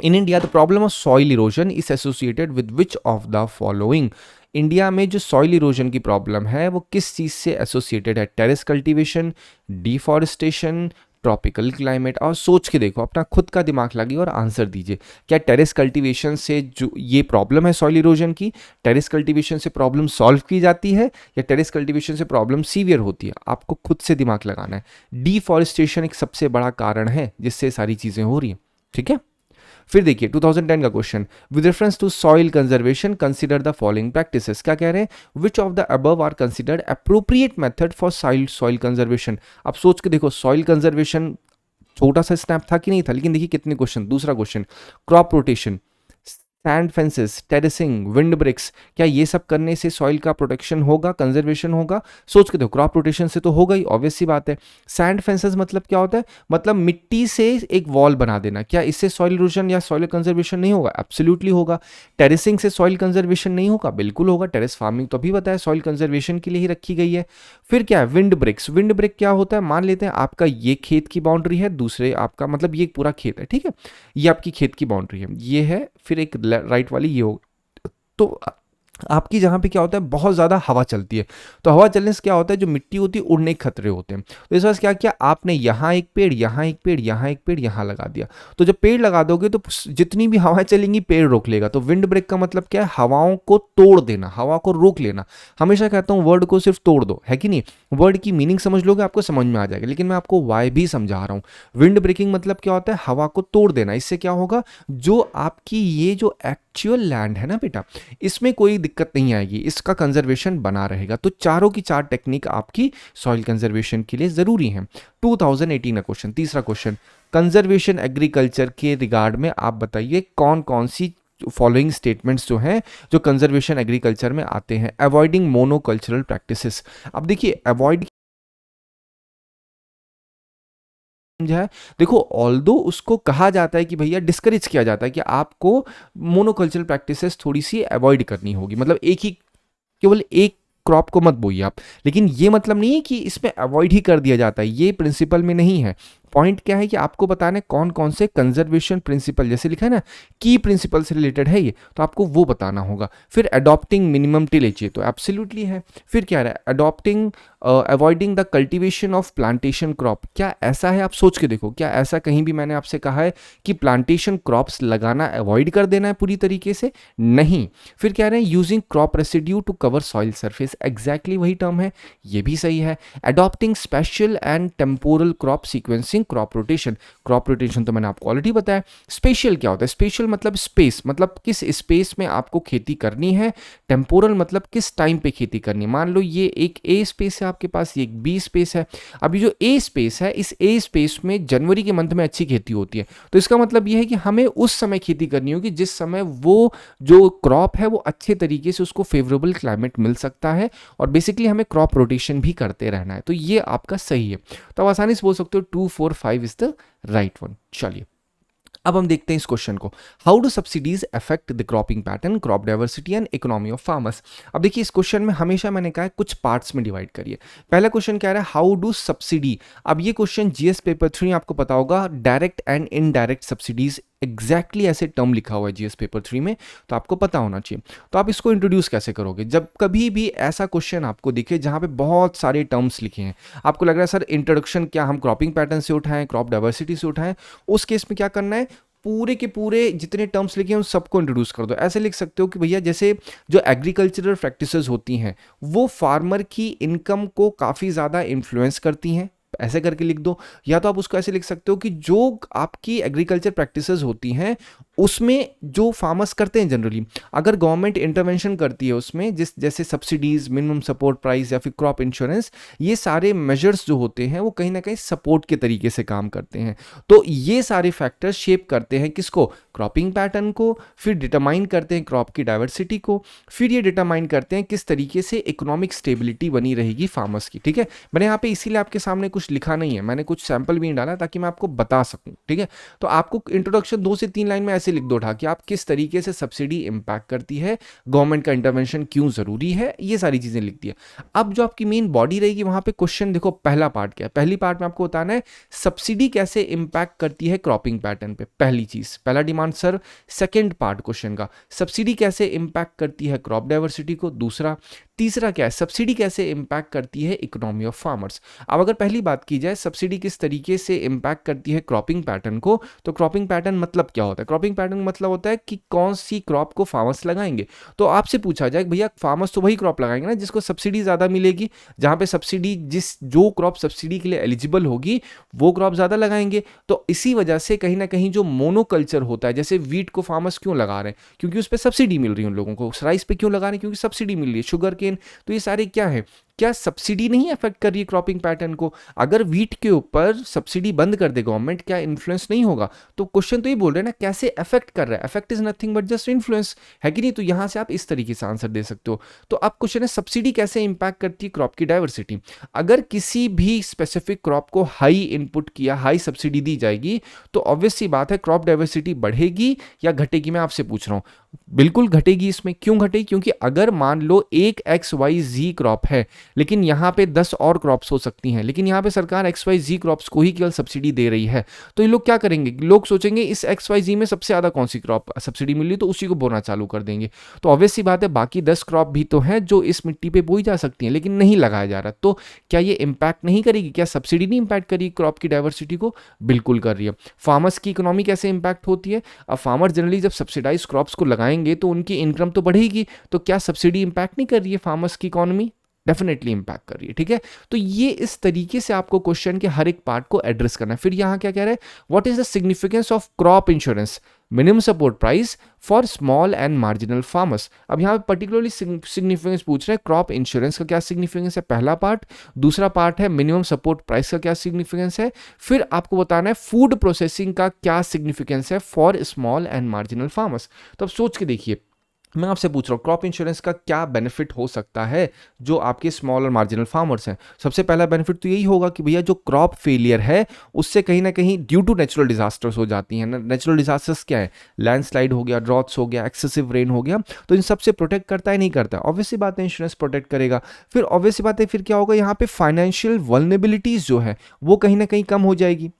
In India the problem of soil erosion is associated with which of the following. India में जो सॉइल इरोजन की प्रॉब्लम है वो किस चीज़ से एसोसिएटेड है, terrace cultivation, deforestation, tropical climate. और सोच के देखो, अपना खुद का दिमाग लगाइए और आंसर दीजिए। क्या टेरेस कल्टीवेशन से जो ये प्रॉब्लम है सॉइल इरोजन की, टेरेस कल्टीवेशन से प्रॉब्लम सॉल्व की जाती है या टेरेस कल्टीवेशन से प्रॉब्लम सीवियर होती है, आपको खुद से दिमाग लगाना है। डिफॉरेस्टेशन एक सबसे बड़ा कारण है जिससे सारी चीज़ें हो रही हैं, ठीक है। फिर देखिए 2010 का question, with reference to soil conservation consider the following practices. क्या कह रहे हैं, which of the above are considered appropriate method for soil conservation. आप सोच के देखो, सॉइल कंजर्वेशन छोटा सा स्नैप था कि नहीं था, लेकिन देखिए कितने क्वेश्चन। दूसरा question, crop rotation, sand fences, terracing, wind bricks, क्या ये सब करने से सॉइल का प्रोटेक्शन होगा, कंजर्वेशन होगा। सोच के देखो, क्रॉप रोटेशन से तो होगा ही, ऑब्वियस सी बात है। सैंड फेंसेस मतलब क्या होता है, मतलब मिट्टी से एक वॉल बना देना, क्या इससे सॉइल इरोजन या सॉइल कंजर्वेशन नहीं होगा, एब्सोल्युटली होगा। टेरेसिंग से सॉइल कंजर्वेशन नहीं होगा, बिल्कुल होगा। टेरेस फार्मिंग तो अभी बताया सॉइल कंजर्वेशन के लिए ही रखी गई है। फिर क्या है, विंड ब्रिक्स। विंड ब्रिक क्या होता है, मान लेते हैं आपका ये खेत की बाउंड्री है, दूसरे आपका मतलब ये पूरा खेत है, ठीक है, ये आपकी खेत की बाउंड्री है, ये है, फिर एक राइट वाली ये हो, तो आपकी जहाँ पे क्या होता है, बहुत ज़्यादा हवा चलती है, तो हवा चलने से क्या होता है, जो मिट्टी होती है उड़ने के खतरे होते हैं। तो इस वजह से क्या किया आपने, यहाँ एक पेड़, यहाँ एक पेड़, यहाँ एक पेड़, यहाँ लगा दिया। तो जब पेड़ लगा दोगे तो जितनी भी हवाएं चलेंगी पेड़ रोक लेगा। तो विंड ब्रेक का मतलब क्या है, हवाओं को तोड़ देना, हवा को रोक लेना। हमेशा कहता हूँ वर्ड को सिर्फ तोड़ दो, है कि नहीं। वर्ड की मीनिंग समझ लोगे आपको समझ में आ जाएगा, लेकिन मैं आपको वाई भी समझा रहा हूँ। विंड ब्रेकिंग मतलब क्या होता है, हवा को तोड़ देना। इससे क्या होगा, जो आपकी ये जो एक्चुअल लैंड है ना बेटा, इसमें कोई दिक्कत नहीं आएगी, इसका कंजर्वेशन बना रहेगा। तो चारों की चार टेक्निक आपकी सॉइल कंजर्वेशन के लिए जरूरी है। 2018 का क्वेश्चन, तीसरा क्वेश्चन, कंजर्वेशन एग्रीकल्चर के रिगार्ड में आप बताइए कौन कौन सी फॉलोइंग स्टेटमेंट्स जो हैं जो कंजर्वेशन एग्रीकल्चर में आते हैं। Avoiding monocultural practices. अब देखिए अवॉइड है, देखो ऑल्दो उसको कहा जाता है कि भैया डिस्करेज किया जाता है कि आपको मोनोकल्चरल प्रैक्टिसेस थोड़ी सी अवॉइड करनी होगी, मतलब एक ही केवल एक क्रॉप को मत बोइए आप। लेकिन ये मतलब नहीं है कि इसमें अवॉइड ही कर दिया जाता है, ये प्रिंसिपल में नहीं है। पॉइंट क्या है कि आपको बताना है कौन कौन से कंजर्वेशन प्रिंसिपल, जैसे लिखा है ना की प्रिंसिपल से रिलेटेड है ये, तो आपको वो बताना होगा। फिर अडॉप्टिंग मिनिमम टिलेज, ये तो एब्सोल्युटली है। फिर क्या रहा है, adopting avoiding the cultivation of plantation crop, क्या ऐसा है, आप सोच के देखो, क्या ऐसा कहीं भी मैंने आपसे कहा है कि प्लांटेशन क्रॉप्स लगाना अवॉइड कर देना है पूरी तरीके से? नहीं। फिर कह रहे हैं using crop residue to cover soil surface, exactly वही टर्म है, ये भी सही है। Adopting spatial and temporal crop sequencing, crop rotation, crop rotation तो मैंने आपको ऑलरेडी बताया। स्पेशल क्या होता है, स्पेशल मतलब स्पेस, मतलब किस स्पेस में आपको खेती करनी है। टेम्पोरल मतलब किस टाइम पे खेती करनी है। मान लो ये एक ए स्पेस है आपके पास, ये एक बी स्पेस है। अभी जो ए स्पेस है, इस ए स्पेस में जनवरी के मंथ में अच्छी खेती होती है, तो इसका मतलब ये है कि हमें उस समय खेती करनी होगी जिस समय वो जो क्रॉप है वो अच्छे तरीके से उसको फेवरेबल क्लाइमेट मिल सकता है, और बेसिकली हमें क्रॉप रोटेशन भी करते रहना है। तो ये आपका सही है, तो आप आसानी से बोल सकते हो 2 4 5 इज द राइट वन। चलिए अब हम देखते हैं इस क्वेश्चन को, how do subsidies affect the cropping pattern, crop diversity and economy of farmers. अब देखिए इस क्वेश्चन में हमेशा मैंने कहा है कुछ पार्ट्स में डिवाइड करिए। पहला क्वेश्चन क्या रहा है, हाउ डू सब्सिडी। अब ये क्वेश्चन जीएस पेपर 3 आपको पता होगा, direct and indirect subsidies, exactly ऐसे टर्म लिखा हुआ है जीएस पेपर 3 में, तो आपको पता होना चाहिए। तो आप इसको इंट्रोड्यूस कैसे करोगे, जब कभी भी ऐसा क्वेश्चन आपको दिखे जहां पे बहुत सारे टर्म्स लिखे हैं, आपको लग रहा है सर इंट्रोडक्शन क्या हम क्रॉपिंग पैटर्न से उठाएं, क्रॉप डाइवर्सिटी से उठाएं, उस केस में क्या करना है, पूरे के पूरे जितने टर्म्स लिखे हैं उन सबको इंट्रोड्यूस कर दो। ऐसे लिख सकते हो कि भैया जैसे जो एग्रीकल्चरल प्रैक्टिसेस होती हैं वो फार्मर की इनकम को काफ़ी ज़्यादा इन्फ्लुएंस करती हैं, ऐसे करके लिख दो। या तो आप उसको ऐसे लिख सकते हो कि जो आपकी एग्रीकल्चर प्रैक्टिसेस होती हैं उसमें जो फार्मर्स करते हैं जनरली, अगर गवर्नमेंट इंटरवेंशन करती है उसमें, जिस जैसे सब्सिडीज, मिनिमम सपोर्ट प्राइस या फिर क्रॉप इंश्योरेंस, ये सारे मेजर्स जो होते हैं वो कहीं ना कहीं सपोर्ट के तरीके से काम करते हैं। तो ये सारे फैक्टर्स शेप करते हैं किसको, क्रॉपिंग पैटर्न को, फिर डिटरमाइन करते हैं क्रॉप की डाइवर्सिटी को, फिर ये डिटरमाइन करते हैं किस तरीके से इकोनॉमिक स्टेबिलिटी बनी रहेगी फार्मर्स की। ठीक है, मैंने यहाँ पे इसीलिए आपके सामने कुछ लिखा नहीं है, मैंने कुछ सैंपल भी नहीं डाला ताकि मैं आपको बता सकूं। ठीक है, तो आपको इंट्रोडक्शन 2 से 3 लाइन में ऐसे लिख दो उठा कि आप किस तरीके से सब्सिडी इंपैक्ट करती है, गवर्नमेंट का इंटरवेंशन क्यों जरूरी है, ये सारी चीजें लिख दी है। अब जो आपकी मेन बॉडी रहेगी वहां पे क्वेश्चन देखो, पहला पार्ट क्या है, पहली पार्ट में आपको बताना है सब्सिडी कैसे इंपैक्ट करती है क्रॉपिंग पैटर्न पे, पहली चीज, पहला demand sir. Second part question का, सब्सिडी कैसे इंपैक्ट करती है क्रॉप डाइवर्सिटी को, दूसरा। तीसरा क्या है, सब्सिडी कैसे इंपैक्ट करती है इकोनॉमी ऑफ फार्मर्स। अब अगर पहली बात की जाए सब्सिडी किस तरीके से इंपैक्ट करती है क्रॉपिंग पैटर्न को, तो क्रॉपिंग पैटर्न मतलब क्या होता है, क्रॉपिंग पैटर्न मतलब होता है कि कौन सी क्रॉप को फार्मर्स लगाएंगे। तो आपसे पूछा जाए भैया फार्मर्स तो वही क्रॉप लगाएंगे ना जिसको सब्सिडी ज्यादा मिलेगी, जहां पे सब्सिडी जो क्रॉप सब्सिडी के लिए एलिजिबल होगी वो क्रॉप ज्यादा लगाएंगे। तो इसी वजह से कहीं ना कहीं जो मोनोकल्चर होता है, जैसे वीट को फार्मर्स क्यों लगा रहे हैं, क्योंकि उस पर सब्सिडी मिल रही है उन लोगों को। राइस पे क्यों लगा रहे हैं, क्योंकि सब्सिडी मिल रही है। शुगर केन, तो ये सारे क्या है, क्या सब्सिडी नहीं अफेक्ट कर रही है क्रॉपिंग पैटर्न को। अगर वीट के ऊपर सब्सिडी बंद कर दे गवर्नमेंट, क्या इन्फ्लुएंस नहीं होगा। तो क्वेश्चन तो ये बोल रहे हैं ना कैसे अफेक्ट कर रहा है, affect is nothing but just influence, है कि नहीं। तो यहां से आप इस तरीके से आंसर दे सकते हो। तो अब क्वेश्चन है सब्सिडी कैसे इंपैक्ट करती है क्रॉप की डाइवर्सिटी। अगर किसी भी स्पेसिफिक क्रॉप को हाई इनपुट किया, हाई सब्सिडी दी जाएगी, तो ऑब्वियस सी बात है क्रॉप डाइवर्सिटी बढ़ेगी या घटेगी। मैं आपसे पूछ रहा हूं, बिल्कुल घटेगी। इसमें क्यों घटेगी, क्योंकि अगर मान लो एक XYZ क्रॉप है लेकिन यहाँ पे 10 और क्रॉप्स हो सकती हैं, लेकिन यहाँ पे सरकार XYZ क्रॉप्स को ही केवल सब्सिडी दे रही है, तो ये लोग क्या करेंगे, लोग सोचेंगे इस XYZ में सबसे ज़्यादा कौन सी क्रॉप सब्सिडी मिल रही, तो उसी को बोना चालू कर देंगे। तो ऑब्वियस सी बात है बाकी 10 क्रॉप भी तो हैं जो इस मिट्टी पे बोई जा सकती हैं, लेकिन नहीं लगाया जा रहा। तो क्या ये इंपैक्ट नहीं करेगी, क्या सब्सिडी नहीं इंपैक्ट करेगी क्रॉप की डाइवर्सिटी को, बिल्कुल कर रही है। फार्मर्स की इकोनॉमी कैसे इंपैक्ट होती है, अब फार्मर जनरली जब सब्सिडाइज क्रॉप्स को लगाएंगे तो उनकी इनकम तो बढ़ेगी, तो क्या सब्सिडी इंपैक्ट नहीं कर रही है फार्मर्स की इकोनॉमी, डेफिनेटली इंपैक्ट कर रही है। ठीक है, तो ये इस तरीके से आपको क्वेश्चन के हर एक पार्ट को एड्रेस करना है। फिर यहां क्या कह रहे हैं, what is the significance of crop insurance minimum support price for small and marginal farmers. अब यहाँ पे पर्टिकुलरली सिग्निफिकेंस पूछ रहे हैं, क्रॉप इंश्योरेंस का क्या सिग्निफिकेंस है, पहला पार्ट। दूसरा पार्ट है मिनिमम सपोर्ट प्राइस का क्या सिग्निफिकेंस है। फिर आपको बताना है फूड प्रोसेसिंग का क्या सिग्निफिकेंस है for small and marginal farmers. तो अब सोच के देखिए, मैं आपसे पूछ रहा हूँ क्रॉप इंश्योरेंस का क्या बेनिफिट हो सकता है जो आपके स्मॉल और मार्जिनल फार्मर्स हैं। सबसे पहला बेनिफिट तो यही होगा कि भैया जो क्रॉप फेलियर है उससे कहीं ना कहीं ड्यू टू नेचुरल डिजास्टर्स हो जाती हैं। नेचुरल डिजास्टर्स क्या है, लैंडस्लाइड हो गया, ड्रॉट्स हो गया, एक्सेसिव रेन हो गया, तो इन सबसे प्रोटेक्ट करता है नहीं करता, ऑब्वियसली बात है इंश्योरेंस प्रोटेक्ट करेगा। फिर ऑब्वियसली बात है फिर क्या होगा, यहाँ पे फाइनेंशियल वल्नरेबिलिटीज जो है वो कहीं ना कहीं कम हो जाएगी।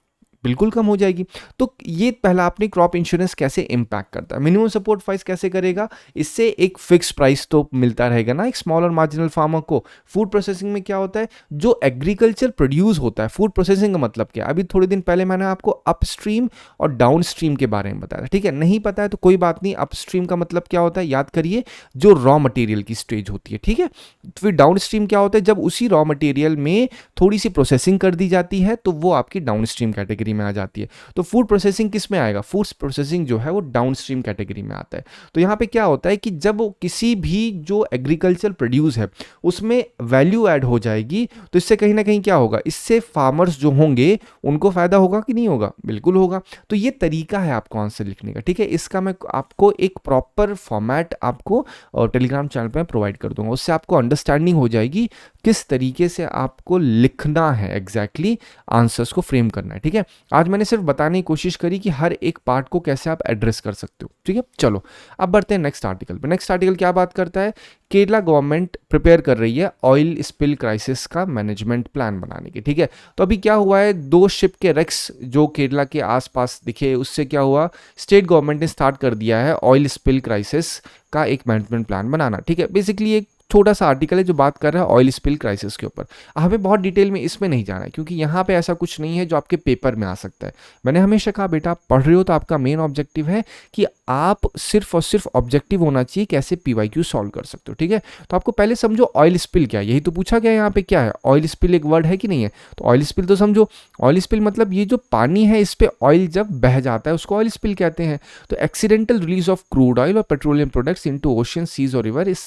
बिल्कुल कम हो जाएगी। तो ये पहला आपने क्रॉप इंश्योरेंस कैसे इम्पैक्ट करता है, मिनिमम सपोर्ट प्राइस कैसे करेगा, इससे एक फिक्स प्राइस तो मिलता रहेगा ना एक स्मॉल और मार्जिनल फार्मर को। फूड प्रोसेसिंग में क्या होता है, जो एग्रीकल्चर प्रोड्यूस होता है, फूड प्रोसेसिंग का मतलब क्या है, अभी थोड़े दिन पहले मैंने आपको अपस्ट्रीम और डाउनस्ट्रीम के बारे में बताया, ठीक है, नहीं पता है तो कोई बात नहीं, अपस्ट्रीम का मतलब क्या होता है याद करिए, जो रॉ मटेरियल की स्टेज होती है, ठीक है। फिर डाउनस्ट्रीम क्या होता है, जब उसी रॉ मटेरियल में थोड़ी सी प्रोसेसिंग कर दी जाती है तो वो आपकी डाउनस्ट्रीम कैटेगरी में आ जाती है। तो फूड प्रोसेसिंग किस में आएगा, फूड प्रोसेसिंग जो है वो डाउनस्ट्रीम कैटेगरी में आता है। तो यहाँ पे क्या होता है कि जब किसी भी जो एग्रीकल्चर प्रोड्यूस है उसमें वैल्यू ऐड हो जाएगी तो इससे कहीं ना कहीं क्या होगा, इससे फार्मर्स जो होंगे उनको फायदा होगा कि नहीं होगा, बिल्कुल होगा। तो ये तरीका है आपको आंसर लिखने का, ठीक है। इसका मैं आपको एक प्रॉपर फॉर्मेट आपको टेलीग्राम चैनल पे प्रोवाइड कर दूंगा, उससे आपको अंडरस्टैंडिंग हो जाएगी किस तरीके से आपको लिखना है, एग्जैक्टली आंसर्स को फ्रेम करना है, ठीक है। आज मैंने सिर्फ बताने की कोशिश करी कि हर एक पार्ट को कैसे आप एड्रेस कर सकते हो, ठीक है। चलो अब बढ़ते हैं नेक्स्ट आर्टिकल पे। नेक्स्ट आर्टिकल क्या बात करता है, केरला गवर्नमेंट प्रिपेयर कर रही है ऑयल स्पिल क्राइसिस का मैनेजमेंट प्लान बनाने की, ठीक है। तो अभी क्या हुआ है, 2 शिप के रेक्स जो केरला के आसपास दिखे, उससे क्या हुआ, स्टेट गवर्नमेंट ने स्टार्ट कर दिया है ऑयल स्पिल क्राइसिस का एक मैनेजमेंट प्लान बनाना, ठीक है। बेसिकली एक छोटा सा आर्टिकल है जो बात कर रहा है ऑयल स्पिल क्राइसिस के ऊपर। हमें बहुत डिटेल में इसमें नहीं जाना है क्योंकि यहाँ पे ऐसा कुछ नहीं है जो आपके पेपर में आ सकता है। मैंने हमेशा कहा बेटा आप पढ़ रहे हो तो आपका मेन ऑब्जेक्टिव है कि आप सिर्फ और सिर्फ ऑब्जेक्टिव होना चाहिए कैसे PYQ सॉल्व कर सकते हो, ठीक है। तो आपको पहले समझो ऑयल स्पिल क्या है, यही तो पूछा गया यहाँ पे क्या है, ऑयल स्पिल एक वर्ड है कि नहीं है, तो ऑयल स्पिल तो समझो। ऑयल स्पिल मतलब ये जो पानी है इस पे ऑयल जब बह जाता है उसको ऑयल स्पिल कहते हैं। तो accidental release of crude oil और petroleum products into ocean, seas और river is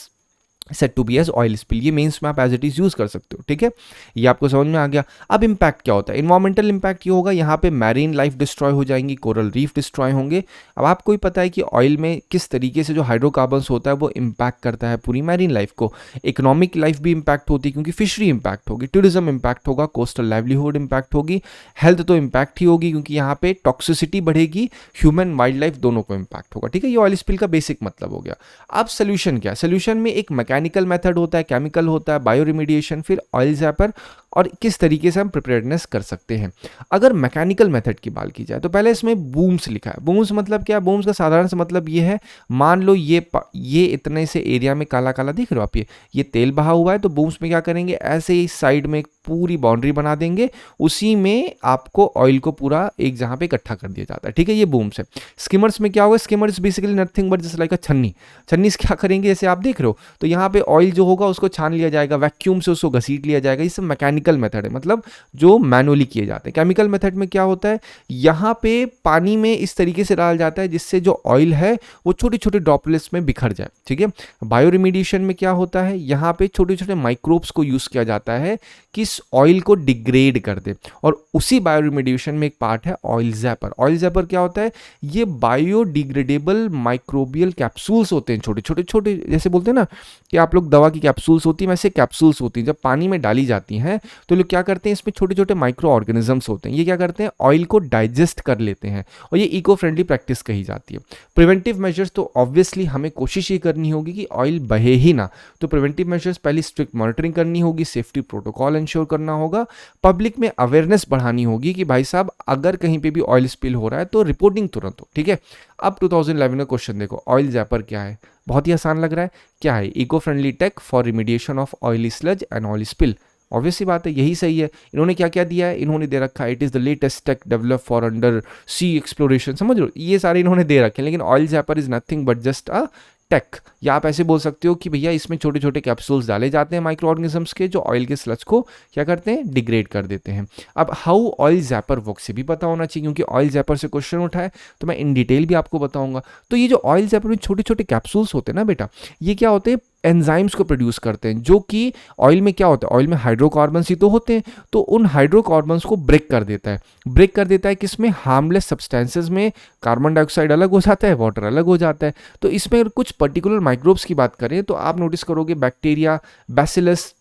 set to be as oil spill. ये मेंस में आप एज इट इज यूज कर सकते हो, ठीक है। ये आपको समझ में आ गया। अब इम्पैक्ट क्या होता है, इन्वायरमेंटल इम्पैक्ट ये होगा, यहाँ पे मैरीन लाइफ डिस्ट्रॉय हो जाएंगी, कोरल रीफ डिस्ट्रॉय होंगे। अब आपको ही पता है कि ऑयल में किस तरीके से जो हाइड्रोकार्बन्स होता है वो इम्पैक्ट करता है पूरी मैरीन लाइफ को। इकोनॉमिक लाइफ भी इम्पैक्ट होती है क्योंकि फिशरी इम्पैक्ट होगी, टूरिज्म इम्पैक्ट होगा, कोस्टल लाइवलीहुड इम्पैक्ट होगी, हेल्थ तो इम्पैक्ट ही होगी क्योंकि यहाँ पे टॉक्सिसिटी बढ़ेगी, ह्यूमन वाइल्ड लाइफ दोनों को इम्पैक्ट होगा, ठीक है। ये ऑयल स्पिल का बेसिक मतलब हो गया। अब सोल्यूशन क्या है, सोल्यूशन में एक मैकेनिकल मेथड होता है, केमिकल होता है, बायो रिमीडिएशन, फिर ऑयल ज़ैपर, और किस तरीके से हम प्रिपेयर्डनेस कर सकते हैं। अगर मैकेनिकल मेथड की बात की जाए तो पहले इसमें बूम्स लिखा है। बूम्स मतलब क्या है, बूम्स का साधारण सा मतलब ये है, मान लो ये इतने से एरिया में काला काला दिख रहे हो आप, ये तेल बहा हुआ है, तो बूम्स में क्या करेंगे, ऐसे ही साइड में एक पूरी बाउंड्री बना देंगे, उसी में आपको ऑयल को पूरा एक जहां पे इकट्ठा कर दिया जाता है, ठीक है। ये बूम्स है। स्किमर्स में क्या होगा, skimmers basically nothing but just like अ छन्नी। छन्नी से क्या करेंगे, जैसे आप देख रहे हो, तो यहाँ पे ऑयल जो होगा उसको छान लिया जाएगा, वैक्यूम से उसको घसीट लिया जाएगा। ये सब मैकेनिकल मेथड है, मतलब जो मैनुअली किए जाते हैं। केमिकल मेथड में क्या होता है, यहाँ पे पानी में इस तरीके से डाला जाता है जिससे जो ऑयल है वो छोटे छोटे ड्रॉपलेट्स में बिखर जाए, ठीक है। बायो रिमीडिएशन में क्या होता है, यहाँ पे छोटे छोटे माइक्रोब्स को यूज किया जाता है कि इस ऑयल को डिग्रेड कर दे, और उसी बायो रिमीडिएशन में एक पार्ट है ऑयल ज़ैपर। ऑयल ज़ैपर क्या होता है, ये बायोडिग्रेडेबल माइक्रोबियल कैप्सूल्स होते हैं, छोटे छोटे छोटे, जैसे बोलते हैं ना कि आप लोग दवा की कैप्सूल्स होती है, वैसे कैप्सूल्स होती हैं, जब पानी में डाली जाती हैं तो लोग क्या करते हैं, इसमें छोटे छोटे माइक्रो ऑर्गेनिजम्स होते हैं, ये क्या करते हैं, ऑयल को डाइजेस्ट कर लेते हैं, और ये इको फ्रेंडली प्रैक्टिस कही जाती है। प्रिवेंटिव मेजर्स तो ऑब्वियसली हमें कोशिश ये करनी होगी कि ऑयल बहे ही ना, तो प्रिवेंटिव मेजर्स पहले स्ट्रिक्ट मॉनिटरिंग करनी होगी, सेफ्टी प्रोटोकॉल इंश्योर करना होगा, पब्लिक में अवेयरनेस बढ़ानी होगी कि भाई साहब अगर कहीं पे भी ऑयल स्पिल हो रहा है तो रिपोर्टिंग तुरंत हो, ठीक है। अब 2011 का क्वेश्चन देखो, ऑयल ज़ैपर क्या है, बहुत ही आसान लग रहा है, क्या है, eco friendly tech for remediation of oily sludge and oil spill. Obvious सी बात है, यही सही है। इन्होंने क्या क्या दिया है, इन्होंने दे रखा है, it is the latest tech develop for under sea exploration, समझ लो ये सारे इन्होंने दे रखे हैं, लेकिन oil zapper is nothing but just a tech. या आप ऐसे बोल सकते हो कि भैया इसमें छोटे छोटे कैप्सूल्स डाले जाते हैं माइक्रो ऑर्गेनिजम्स के, जो ऑयल के स्लज को क्या करते हैं, डिग्रेड कर देते हैं। अब हाउ ऑयल ज़ैपर वर्क से भी पता होना चाहिए क्योंकि ऑयल ज़ैपर से क्वेश्चन उठा है, तो मैं इन डिटेल भी आपको बताऊंगा। तो ये जो ऑयल ज़ैपर में छोटे छोटे कैप्सूल्स होते हैं ना बेटा, ये क्या होते हैं, एंजाइम्स को प्रोड्यूस करते हैं, जो कि ऑयल में क्या होता है, ऑयल में हाइड्रोकार्बन्स ही तो होते हैं, तो उन हाइड्रोकार्बन्स को ब्रेक कर देता है। ब्रेक कर देता है किसमें, हार्मलेस सब्सटेंसेस में। कार्बन डाइऑक्साइड अलग हो जाता है, वाटर अलग हो जाता है। तो इसमें अगर कुछ पर्टिकुलर माइक्रोब्स की बात करें तो आप नोटिस करोगे बैक्टीरिया, बैसिलस,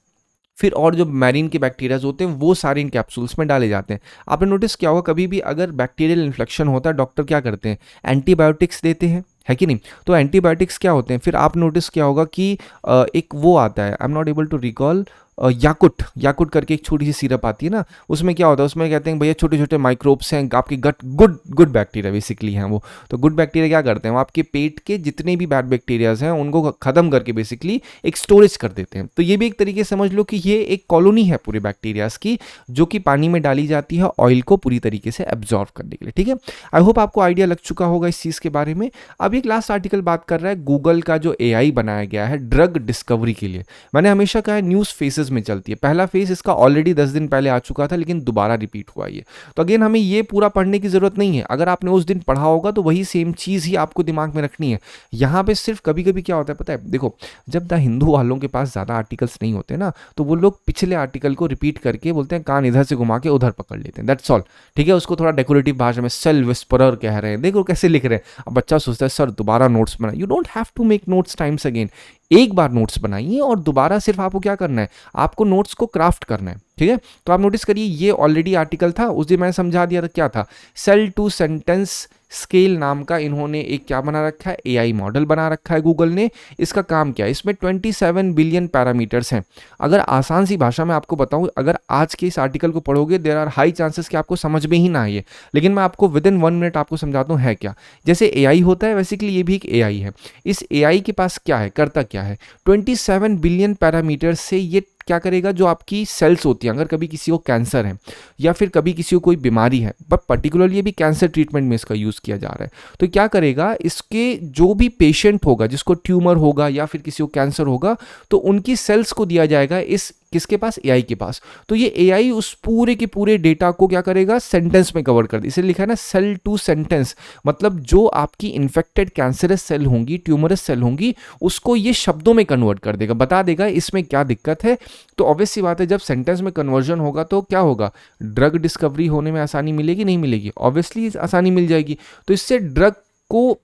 फिर और जो मैरीन के बैक्टीरियाज होते हैं वो सारे इन कैप्सूल्स में डाले जाते हैं। आपने नोटिस किया होगा कभी भी अगर बैक्टीरियल इन्फेक्शन होता है, डॉक्टर क्या करते हैं, एंटीबायोटिक्स देते हैं, है कि नहीं। तो एंटीबायोटिक्स क्या होते हैं, फिर आप नोटिस किया होगा कि एक वो आता है, I am not able to recall, याकुट याकुट करके एक छोटी सी सिरप आती है ना, उसमें क्या होता है, उसमें कहते हैं भैया छोटे छोटे माइक्रोब्स हैं आपके गट, गुड गुड बैक्टीरिया बेसिकली हैं वो। तो गुड बैक्टीरिया क्या करते हैं, वो आपके पेट के जितने भी बैड बैक्टीरियाज हैं उनको खत्म करके बेसिकली एक स्टोरेज कर देते हैं। तो ये भी एक तरीके से समझ लो कि ये एक कॉलोनी है पूरे बैक्टीरियाज की, जो कि पानी में डाली जाती है ऑयल को पूरी तरीके से एब्जॉर्व करने के लिए। ठीक है, आई होप आपको आइडिया लग चुका होगा इस चीज़ के बारे में। अब एक लास्ट आर्टिकल बात कर रहा है गूगल का जो AI बनाया गया है ड्रग डिस्कवरी के लिए। मैंने हमेशा कहा है न्यूज़ फेजेस में चलती है, पहला फेज इसका ऑलरेडी 10 दिन पहले आ चुका था, लेकिन दोबारा रिपीट हुआ ये। तो अगेन हमें ये पूरा पढ़ने की जरूरत नहीं है, अगर आपने उस दिन पढ़ा होगा तो वही सेम चीज़ ही आपको दिमाग में रखनी है। यहाँ पे सिर्फ कभी कभी क्या होता है पता है, देखो जब द हिंदू वालों के पास ज़्यादा आर्टिकल्स नहीं होते ना, तो वो लोग पिछले आर्टिकल को रिपीट करके बोलते हैं, कान इधर से घुमा के उधर पकड़ लेते हैं, दैट्स ऑल। ठीक है, उसको थोड़ा डेकोरेटिव भाषा में सेल विस्परर कह रहे हैं, देखो कैसे लिख रहे हैं। अब बच्चा सोचता है सर दोबारा नोट्स बना, you don't have to make notes times again. एक बार नोट्स बनाइए और दोबारा सिर्फ आपको क्या करना है, आपको नोट्स को क्राफ्ट करना है। ठीक है, तो आप नोटिस करिए ये ऑलरेडी आर्टिकल था, उस दिन मैंने समझा दिया था क्या था, सेल टू सेंटेंस स्केल नाम का इन्होंने एक क्या बना रखा है, AI मॉडल बना रखा है गूगल ने। इसका काम क्या है, इसमें 27 बिलियन पैरामीटर्स हैं। अगर आसान सी भाषा में आपको बताऊं, अगर आज के इस आर्टिकल को पढ़ोगे देयर आर हाई चांसेस कि आपको समझ में ही ना आए, लेकिन मैं आपको विद इन 1 मिनट आपको समझाता हूँ है क्या। जैसे AI होता है बेसिकली ये भी एक AI है। इस AI के पास क्या है, करता क्या है, 27 बिलियन पैरामीटर्स से ये क्या करेगा, जो आपकी सेल्स होती हैं, अगर कभी किसी को कैंसर है या फिर कभी किसी को कोई बीमारी है, बट पर्टिकुलरली ये भी कैंसर ट्रीटमेंट में इसका यूज़ किया जा रहा है, तो क्या करेगा, इसके जो भी पेशेंट होगा जिसको ट्यूमर होगा या फिर किसी को कैंसर होगा, तो उनकी सेल्स को दिया जाएगा इस किसके पास, AI के पास। तो ये AI उस पूरे के पूरे डेटा को क्या करेगा, सेंटेंस में कवर कर दे, इसलिए लिखा है ना सेल टू सेंटेंस, मतलब जो आपकी इन्फेक्टेड कैंसरस सेल होंगी, ट्यूमरस सेल होंगी, उसको ये शब्दों में कन्वर्ट कर देगा, बता देगा इसमें क्या दिक्कत है। तो ऑब्वियस सी बात है जब सेंटेंस में कन्वर्जन होगा तो क्या होगा, ड्रग डिस्कवरी होने में आसानी मिलेगी, नहीं मिलेगी, ऑब्वियसली आसानी मिल जाएगी। तो इससे ड्रग को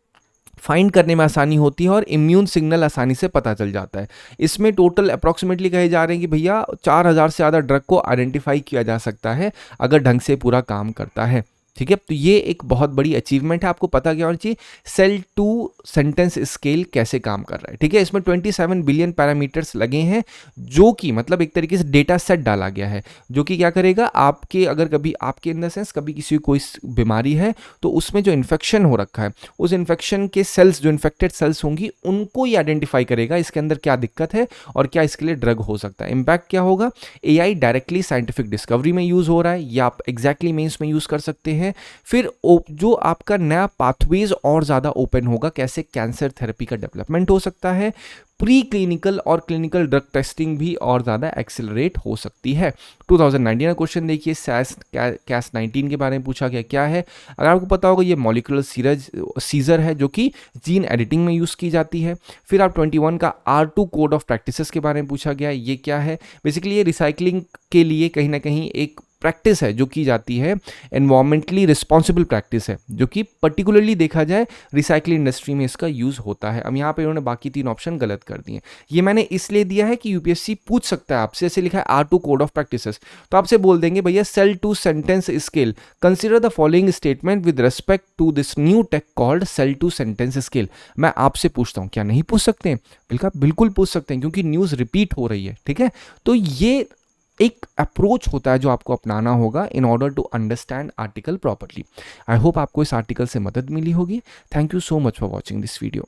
फाइंड करने में आसानी होती है और इम्यून सिग्नल आसानी से पता चल जाता है। इसमें टोटल अप्रॉक्सीमेटली कहे जा रहे हैं कि भैया 4000 से ज़्यादा ड्रग को आइडेंटिफाई किया जा सकता है अगर ढंग से पूरा काम करता है। ठीक है, तो ये एक बहुत बड़ी अचीवमेंट है। आपको पता क्या होना चाहिए, सेल टू सेंटेंस स्केल कैसे काम कर रहा है। ठीक है, इसमें 27 बिलियन पैरामीटर्स लगे हैं, जो कि मतलब एक तरीके से डेटा सेट डाला गया है, जो कि क्या करेगा, आपके अगर कभी आपके इन द सेंस कभी किसी को कोई बीमारी है तो उसमें जो इन्फेक्शन हो रखा है, उस इन्फेक्शन के सेल्स, जो इन्फेक्टेड सेल्स होंगी, उनको ही आइडेंटिफाई करेगा इसके अंदर क्या दिक्कत है और क्या इसके लिए ड्रग हो सकता है। इम्पैक्ट क्या होगा, AI डायरेक्टली साइंटिफिक डिस्कवरी में यूज हो रहा है, या आप एग्जैक्टली मेंस में यूज कर सकते हैं। फिर जो आपका नया पाथवेज और ज़्यादा ओपन होगा, कैसे कैंसर थेरेपी का डेवलपमेंट हो सकता है, प्री क्लिनिकल और क्लिनिकल ड्रग टेस्टिंग भी और ज़्यादा एक्सेलरेट हो सकती है। 2019 का क्वेश्चन देखिए, Cas19 के बारे में पूछा गया क्या है। अगर आपको पता होगा ये मॉलिक्यूलर सीजर है जो कि जीन एडिटिंग में यूज़ की जाती है। फिर आप 21 का R2 कोड ऑफ प्रैक्टिसेस के बारे में पूछा गया, ये क्या है। बेसिकली ये रिसाइकलिंग के लिए कहीं ना कहीं एक प्रैक्टिस है जो की जाती है, एनवायरमेंटली रिस्पॉन्सिबल प्रैक्टिस है, जो कि पर्टिकुलरली देखा जाए रिसाइकलिंग इंडस्ट्री में इसका यूज़ होता है। अब यहाँ पे उन्होंने बाकी 3 ऑप्शन गलत कर दिए। ये मैंने इसलिए दिया है कि यूपीएससी पूछ सकता है आपसे, ऐसे लिखा है R2 कोड ऑफ प्रैक्टिसेस, तो आपसे बोल देंगे भैया cell to sentence scale, consider the following statement with respect to this new tech called cell to sentence scale. मैं आपसे पूछता हूँ, क्या नहीं पूछ सकते हैं? बिल्कुल पूछ सकते हैं, क्योंकि न्यूज़ रिपीट हो रही है। ठीक है, तो ये एक अप्रोच होता है जो आपको अपनाना होगा in order to understand article properly. I hope आपको इस आर्टिकल से मदद मिली होगी। Thank you so much for watching this video.